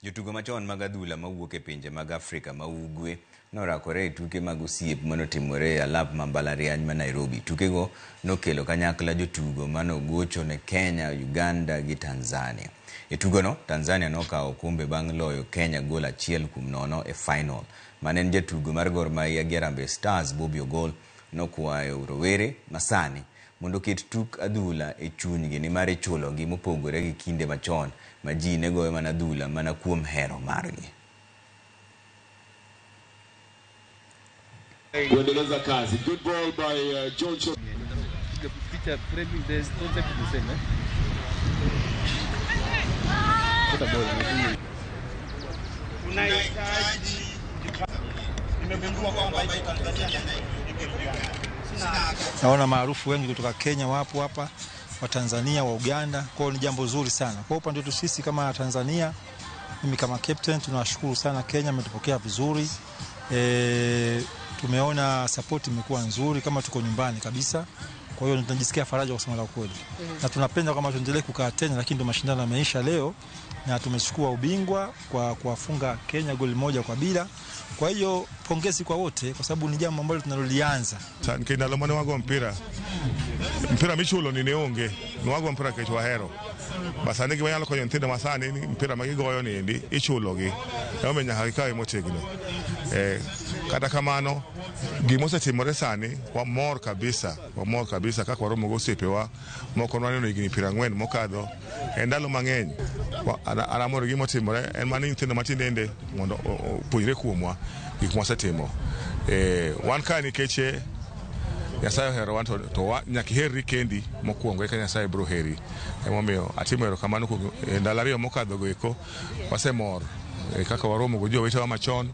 Jotugo machon mag adhula mawuok e pinje mag Afrika ma ugwe norakore e tuke mag osiep manotimore e alap ma mbalariany ma Nairobi. Tukego nokelo kanyakla jotugo manogocho ne Kenya, Uganda gi Tanzania. E tugono, Tanzania nokawo okombe bang' loyo Kenya gol 1-0 e final. Manen jatugo mar Gor Mahia gi Harambee Stars Bobby Ogol nokwayo rowere masani mondo ket tuk adhula e chunygi nimar ichulogi mopogore gi kinde machon ma ji ne goyo mana adhula mana kuom hero margi. Kuendeleza kazi. Good ball by Johnson. Naona maarufu wengi kutoka Kenya wapo hapa, wa Tanzania, wa Uganda, kwa ni jambo zuri sana. Kwa upande wetu sisi kama Tanzania, mimi kama captain tunashukuru sana Kenya, ametupokea vizuri. Tumeona support imekuwa nzuri kama tuko nyumbani kabisa. Kwa hiyo tunajisikia faraja kusema la kweli. Na tunapenda kama tuendelee kukaa tena, lakini ndio mashindano yameisha leo na tumechukua ubingwa kwa kuwafunga Kenya goli 1-0. Kwa hiyo pongezi kwa wote kwa sababu ni jambo ambalo tunalolianza. Kina lomane wago mpira michulo ni neonge ni wago mpira kecho wahero basane gi wanyalo konyo ntinde masani ni mpira magigoyo ni endi ichulo gi omenya hakika motegno kata kamano gimose timore sani wa mor kabisa kaka waromo go sepewa moko nwaneno igini 40 mokadho endalo mang'eny aramoro gimo timore en mani ntinde matindende mondo puonjre kuomwa gik mosetimo wan ka nikeche Nyasaye hero wan to nyaki herri kendi mokuongo eka Nyasaye bro heri emomiyo atimo hero kamano ndalo ariyo mokadho go eko wasemor kaka waromo go jowetewa machon.